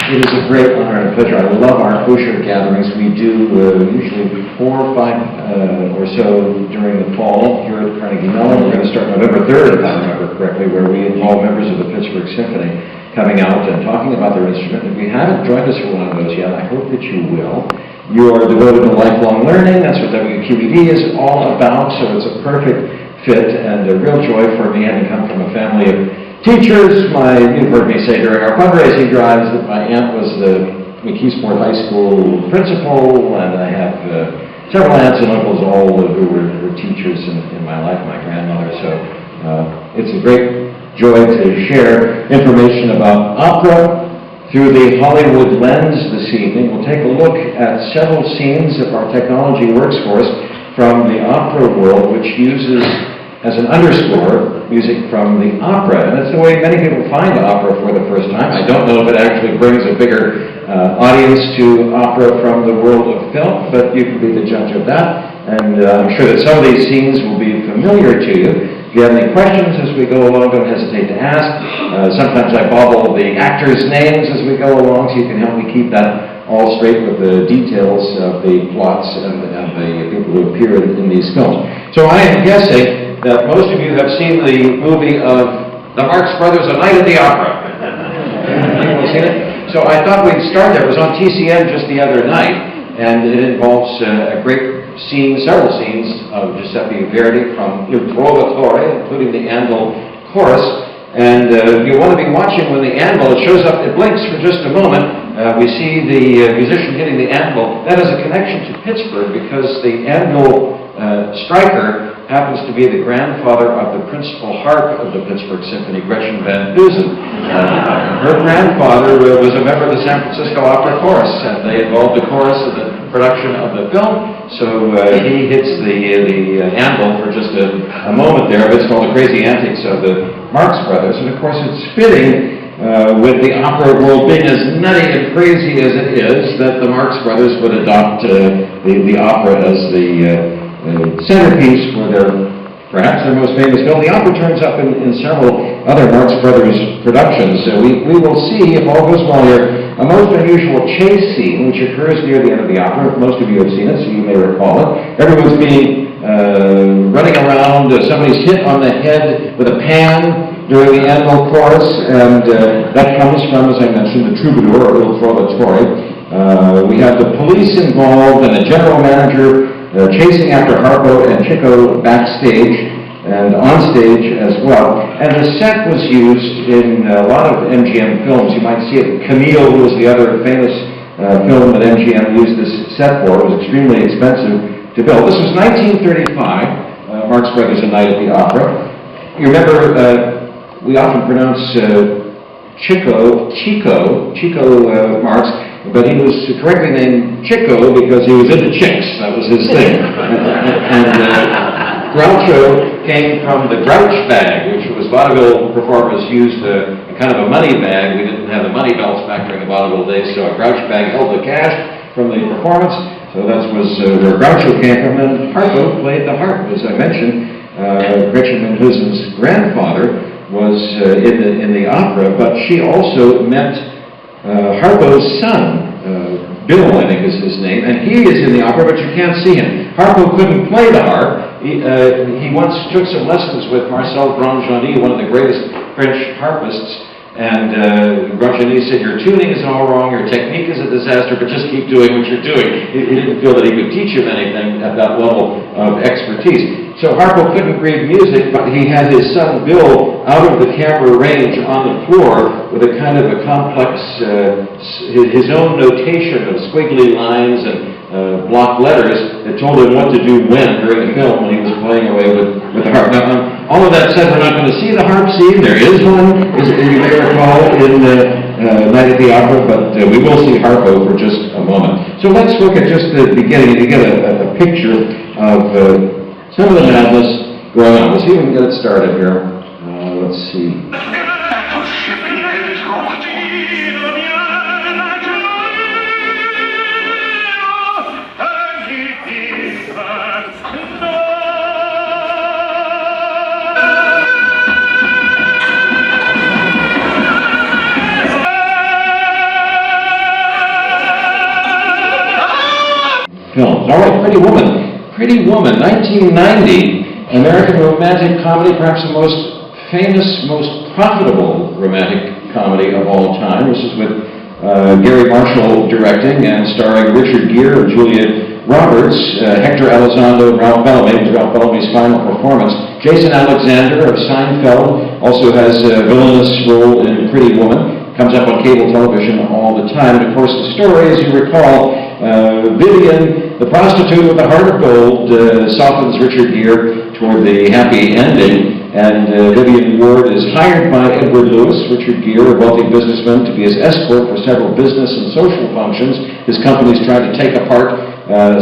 It is a great honor and a pleasure. I love our Osher gatherings. We do usually 4 or 5 or so during the fall here at Cunningham. We're going to start November 3rd, if I remember correctly, where we involve members of the Pittsburgh Symphony coming out and talking about their instrument. If you haven't joined us for one of those yet, I hope that you will. You are devoted to lifelong learning. That's what WQED is all about, so it's a perfect fit and a real joy for me, having come from a family of teachers. You've heard me say during our fundraising drives that my aunt was the McKeesport High School principal, and I have several aunts and uncles, all who were teachers in my life, my grandmother. So it's a great joy to share information about opera through the Hollywood lens this evening. We'll take a look at several scenes, if our technology works for us, from the opera world, which uses as an underscore music from the opera. And it's the way many people find opera for the first time. I don't know if it actually brings a bigger audience to opera from the world of film, but you can be the judge of that. And I'm sure that some of these scenes will be familiar to you. If you have any questions as we go along, don't hesitate to ask. Sometimes I bobble the actors' names as we go along, so you can help me keep that all straight with the details of the plots and the people who appear in these films. So I am guessing that most of you have seen the movie of the Marx Brothers, A Night at the Opera. Anyone seen it? So I thought we'd start there. It was on TCM just the other night, and it involves a great scene, several scenes of Giuseppe Verdi from Il Trovatore, including the Anvil chorus. And you want to be watching when the anvil, it shows up, it blinks for just a moment. We see the musician hitting the anvil. That has a connection to Pittsburgh because the anvil striker happens to be the grandfather of the principal harp of the Pittsburgh Symphony, Gretchen Van Dusen. Her grandfather was a member of the San Francisco Opera Chorus, and they involved the chorus in the production of the film. So he hits the anvil for just a moment there. It's called The Crazy Antics of the Marx Brothers, and of course it's fitting with the opera world being as nutty and crazy as it is that the Marx Brothers would adopt the opera as the centerpiece for perhaps their most famous film. The opera turns up in several other Marx Brothers productions. We will see, if all goes well here, a most unusual chase scene which occurs near the end of the opera. Most of you have seen it, so you may recall it. Everyone's being running around. Somebody's hit on the head with a pan during the anvil chorus, and that comes from, as I mentioned, the troubadour, or Il Trovatore. We have the police involved and a general manager chasing after Harpo and Chico backstage and on stage as well. And the set was used in a lot of MGM films. You might see it. Camille was the other famous film that MGM used this set for. It was extremely expensive to build. This was 1935, Marx Brothers, A Night at the Opera. You remember, we often pronounce Chico Marx, but he was correctly named Chico because he was into chicks. That was his thing. and Groucho came from the grouch bag, which was vaudeville performers used a kind of a money bag. We didn't have the money belts back during the vaudeville days, so a grouch bag held the cash from the performance. So that was where Groucho came from. And Harpo played the harp, as I mentioned. Gretchen Van Dusen's grandfather was in the opera, but she also met Harpo's son, Bill, I think is his name, and he is in the opera, but you can't see him. Harpo couldn't play the harp. He once took some lessons with Marcel Grandjeanny, one of the greatest French harpists, and Grandjeanny said, "Your tuning is all wrong, your technique is a disaster, but just keep doing what you're doing." He didn't feel that he could teach him anything at that level of expertise. So Harpo couldn't read music, but he had his son Bill out of the camera range on the floor with a kind of a complex, his own notation of squiggly lines and block letters that told him what to do when during the film when he was playing away with the harp. Now, all of that said, we're not going to see the harp scene. There is one, as you may recall, in Night at the Opera, but we will see Harpo for just a moment. So let's look at just the beginning to get a picture of some of the madness going on. Let's see if we can get it started here. Let's see. films. All right, Pretty Woman. Pretty Woman, 1990, American romantic comedy, perhaps the most famous, most profitable romantic comedy of all time. This is with Gary Marshall directing and starring Richard Gere and Julia Roberts, Hector Elizondo, Ralph Bellamy's final performance. Jason Alexander of Seinfeld also has a villainous role in Pretty Woman. Comes up on cable television all the time. And of course the story, as you recall, Vivian, the prostitute with the heart of gold, softens Richard Gere toward the happy ending. And Vivian Ward is hired by Edward Lewis, Richard Gere, a wealthy businessman, to be his escort for several business and social functions. His company's trying to take apart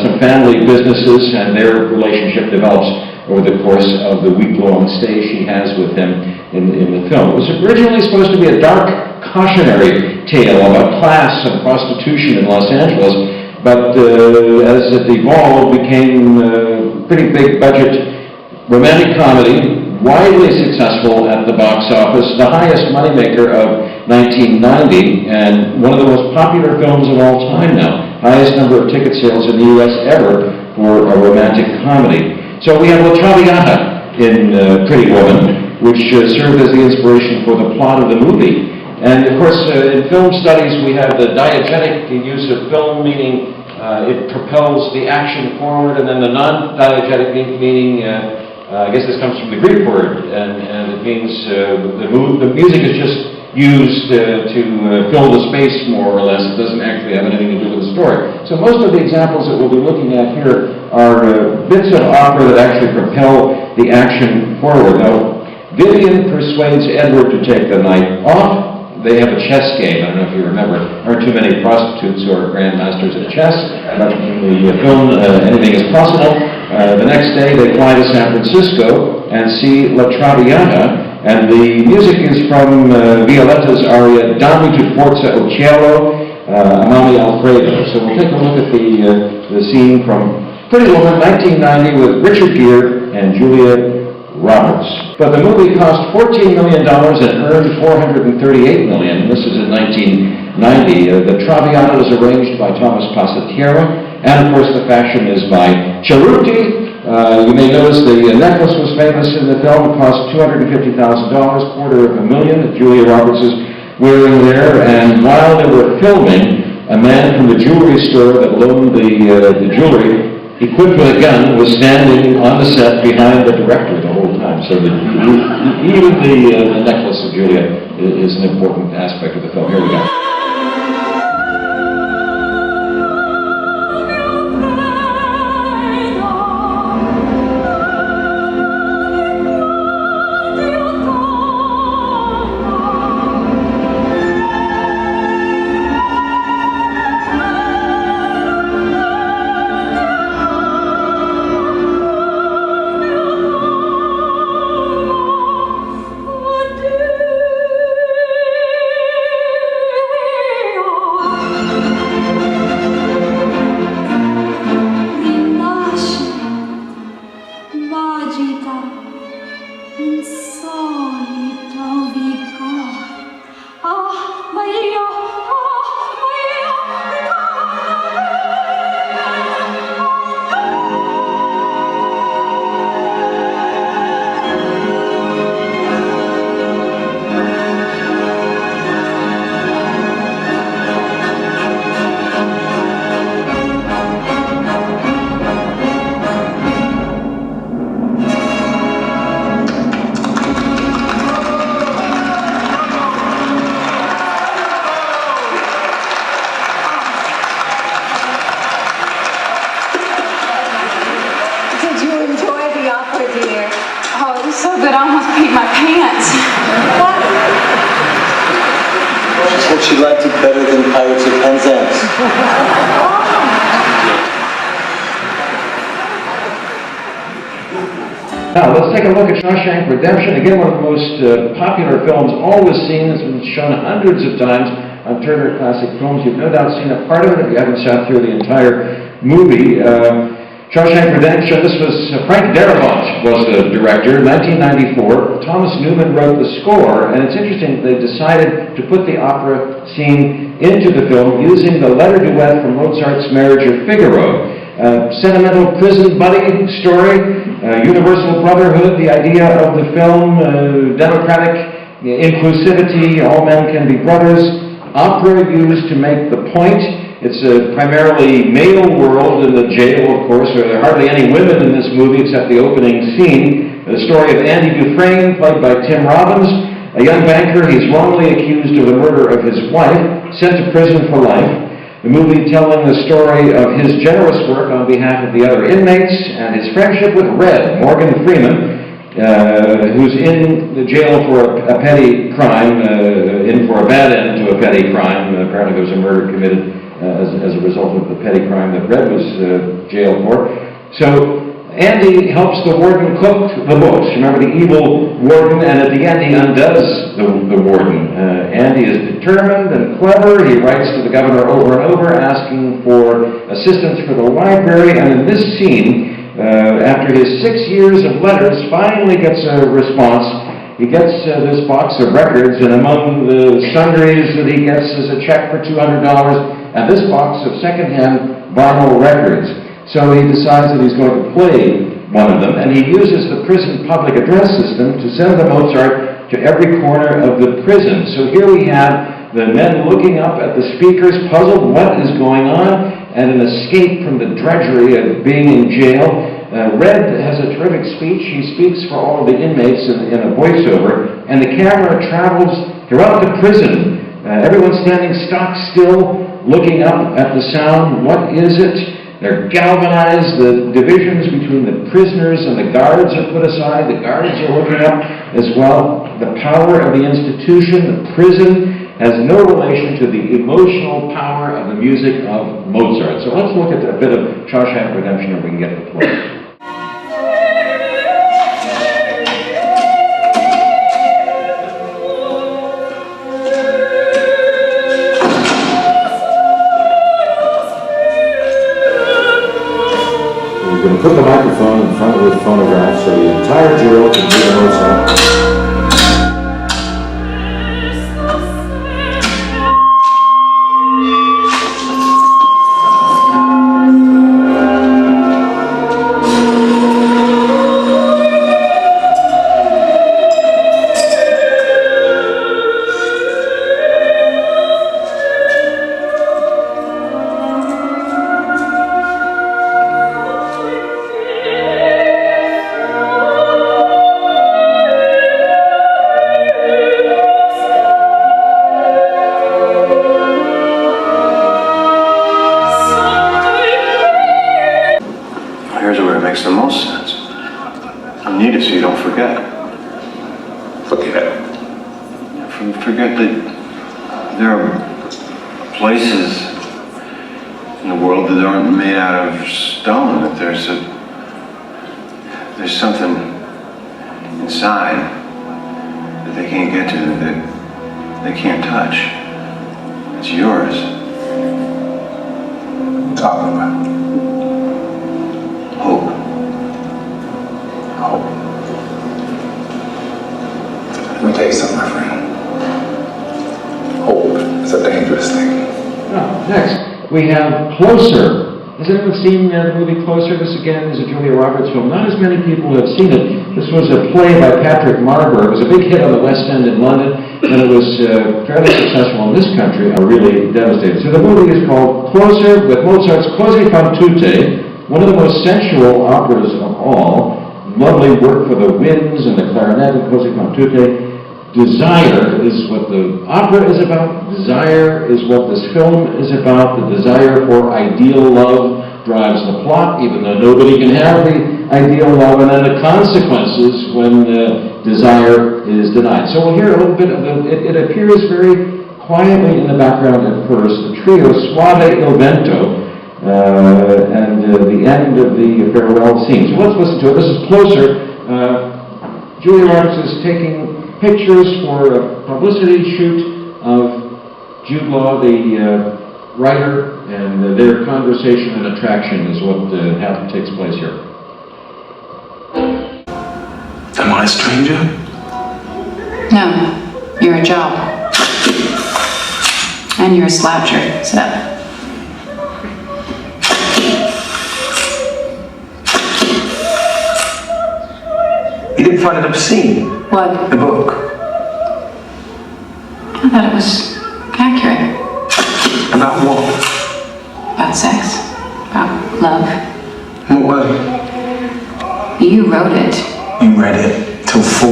some family businesses, and their relationship develops over the course of the week-long stay she has with him in the film. It was originally supposed to be a dark, cautionary tale about class and prostitution in Los Angeles, but as it evolved, became a pretty big budget romantic comedy, widely successful at the box office, the highest moneymaker of 1990, and one of the most popular films of all time now. Highest number of ticket sales in the U.S. ever for a romantic comedy. So we have La Traviata in Pretty Woman, which served as the inspiration for the plot of the movie. And of course, in film studies, we have the diegetic use of film, meaning it propels the action forward, and then the non-diegetic meaning, I guess this comes from the Greek word, and it means the music is just used to fill the space, more or less. It doesn't actually have anything to do with the story. So most of the examples that we'll be looking at here are bits of opera that actually propel the action forward. Now, Vivian persuades Edward to take the night off. They have a chess game. I don't know if you remember. There aren't too many prostitutes who are grandmasters at chess, but in the film, anything is possible. The next day, they fly to San Francisco and see La Traviata, and the music is from Violetta's aria Dammi tu forza o cielo, Amami Alfredo. So we'll take a look at the scene from Pretty Woman, 1990, with Richard Gere and Julia Roberts. But the movie cost $14 million and earned $438 million. This is in 1990. The Traviata was arranged by Thomas Passatiera, and of course the fashion is by Cerruti. You may notice the necklace was famous in the film. It cost $250,000, $250,000 that Julia Roberts is wearing there. And while they were filming, a man from the jewelry store that loaned the jewelry, equipped with a gun, was standing on the set behind the director the whole time. So even the necklace of Julia is an important aspect of the film. Here we go. She liked it better than Pirates of Penzance. Now, let's take a look at Shawshank Redemption. Again, one of the most popular films always seen. It's been shown hundreds of times on Turner Classic Films. You've no doubt seen a part of it if you haven't sat through the entire movie. Shawshank Redemption, this was Frank Darabont was the director, 1994. Thomas Newman wrote the score, and it's interesting, they decided to put the opera scene into the film using the letter duet from Mozart's Marriage of Figaro. Sentimental prison buddy story, universal brotherhood, the idea of the film, democratic inclusivity, all men can be brothers. Opera used to make the point. It's a primarily male world in the jail, of course. There are hardly any women in this movie except the opening scene. The story of Andy Dufresne, played by Tim Robbins, a young banker. He's wrongly accused of the murder of his wife, sent to prison for life. The movie telling the story of his generous work on behalf of the other inmates and his friendship with Red, Morgan Freeman, who's in the jail for a petty crime, in for a bad end to a petty crime. Apparently there was a murder committed as a result of the petty crime that Red was jailed for. So Andy helps the warden cook the books. Remember the evil warden, and at the end he undoes the warden. Andy is determined and clever. He writes to the governor over and over asking for assistance for the library, and in this scene, after his 6 years of letters, finally gets a response. He gets this box of records, and among the sundries that he gets is a check for $200 and this box of secondhand vinyl records. So he decides that he's going to play one of them, and he uses the prison public address system to send the Mozart to every corner of the prison. So here we have the men looking up at the speakers, puzzled what is going on, and an escape from the drudgery of being in jail. Red has a terrific speech. He speaks for all of the inmates in a voiceover, and the camera travels throughout the prison. Everyone's standing stock still, looking up at the sound. What is it? They're galvanized. The divisions between the prisoners and the guards are put aside. The guards are looking up as well. The power of the institution, the prison, has no relation to the emotional power of the music of Mozart. So let's look at a bit of Shawshank Redemption and we can get the play. We're going to put the microphone in front of the phonograph so the entire jail can hear Mozart. Here's where it makes the most sense. You need it so you don't forget. Forget? Forget that there are places in the world that aren't made out of stone, that there's something inside that they can't get to, that they can't touch. It's yours. What are you talking about? Hope. Hope. Let me tell you something, my friend. Hope is a dangerous thing. Next, we have Closer. Has anyone seen the movie Closer? This, again, is a Julia Roberts film. Not as many people have seen it. This was a play by Patrick Marber. It was a big hit on the West End in London, and it was fairly successful in this country, really devastating. So the movie is called Closer, with Mozart's Così fan tutte, one of the most sensual operas of all. Lovely work for the winds and the clarinet and Così fan tutte. Desire is what the opera is about. Desire is what this film is about. The desire for ideal love drives the plot, even though nobody can have the ideal love, and then the consequences when desire is denied. So we'll hear a little bit of it appears very quietly in the background at first, the trio Suave il Vento, and the end of the farewell scene. So let's listen to it. This is Closer. Julia Roberts is taking pictures for a publicity shoot of Jude Law, the writer, and their conversation and attraction is what takes place here. Am I a stranger? No, you're a job. And you're a sloucher, so. didn't find it obscene? What? The book. I thought it was accurate. About what? About sex. About love. What way? You wrote it. You read it till 4.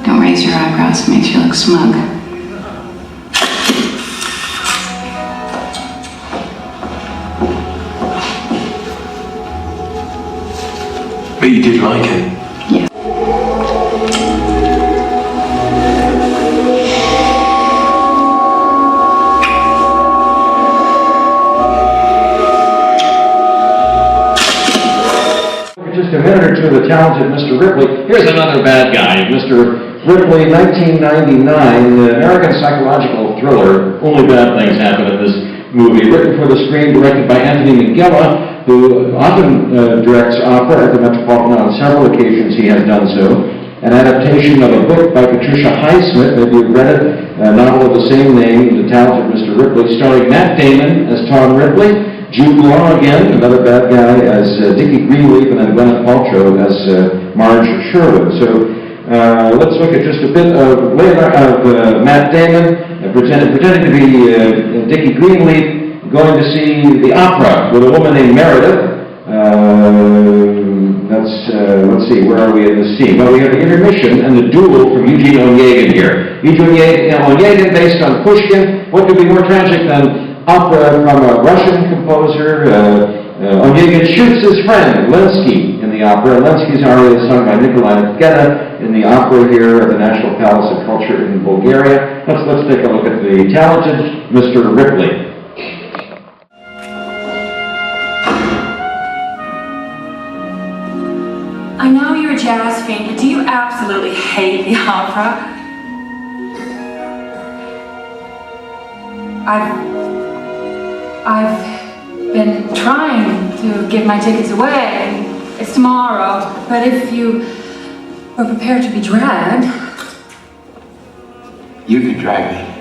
Don't raise your eyebrows. It makes you look smug. But you did like it. Yeah. Just a minute or two of the talented Mr. Ripley. Here's another bad guy, Mr. Ripley, 1999, the American psychological thriller. Only bad things happen in this movie. Written for the screen, directed by Anthony Minghella, who often directs opera at the Metropolitan. On several occasions he has done so. An adaptation of a book by Patricia Highsmith, maybe you've read it, a novel of the same name, The Talented Mr. Ripley, starring Matt Damon as Tom Ripley, Jude Law again, another bad guy, as Dickie Greenleaf, and then Gwyneth Paltrow as Marge Sherwood. So let's look at just a bit of Matt Damon, pretending to be Dickie Greenleaf, going to see the opera with a woman named Meredith. Let's see, where are we in this scene? Well, we have the intermission and the duel from Eugene Onegin here. Eugene Onegin, based on Pushkin. What could be more tragic than opera from a Russian composer? Onegin shoots his friend, Lenski, in the opera. Lenski's aria is sung by Nikolai Geta in the opera here at the National Palace of Culture in Bulgaria. Let's take a look at the talented Mr. Ripley. I know you're a jazz fiend, but do you absolutely hate the opera? I've been trying to give my tickets away. It's tomorrow, but if you were prepared to be dragged... You could drag me.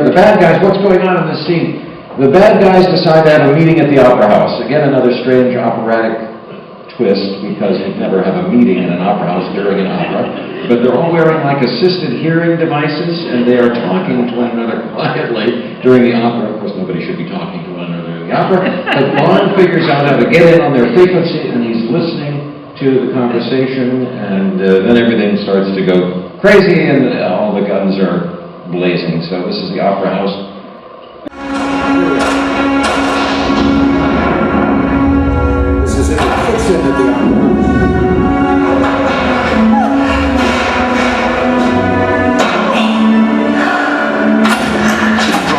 The bad guys, what's going on in this scene? The bad guys decide to have a meeting at the Opera House. Again, another strange operatic twist, because you'd never have a meeting in an opera house during an opera. But they're all wearing like assisted hearing devices, and they are talking to one another quietly during the opera. Of course, nobody should be talking to one another during the opera. But Bond figures out how to get in on their frequency, and he's listening to the conversation, and then everything starts to go crazy, and all the guns are blazing. So this is the Opera House. This is in the kitchen at the Opera House.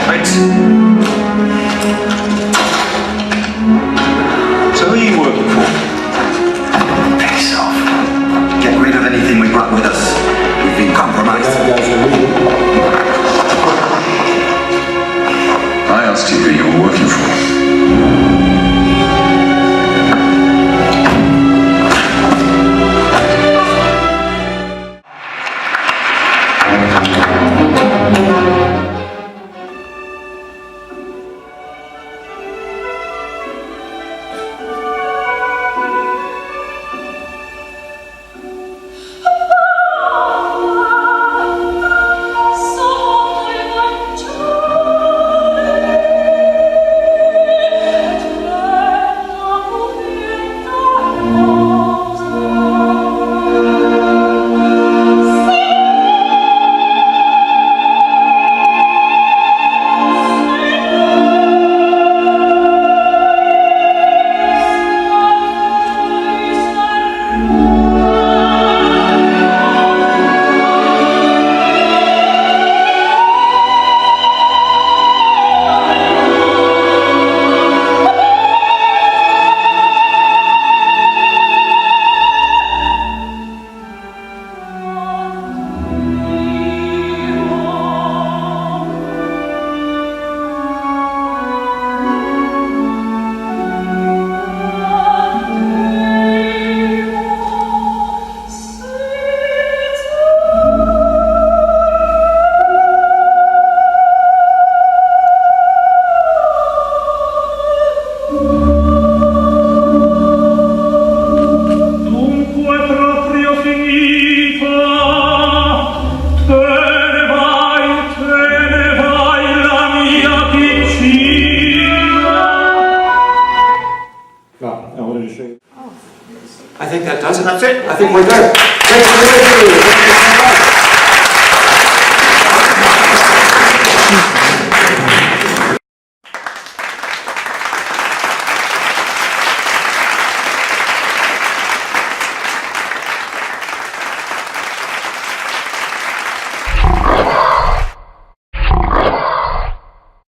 Right. So who are you working for? Piss off. Get rid of anything we brought with us. We've been compromised. Bad guys are leaving. I asked you who you were working for. I think that does it. That's it. I think we're good. Thank you. Thank you so much.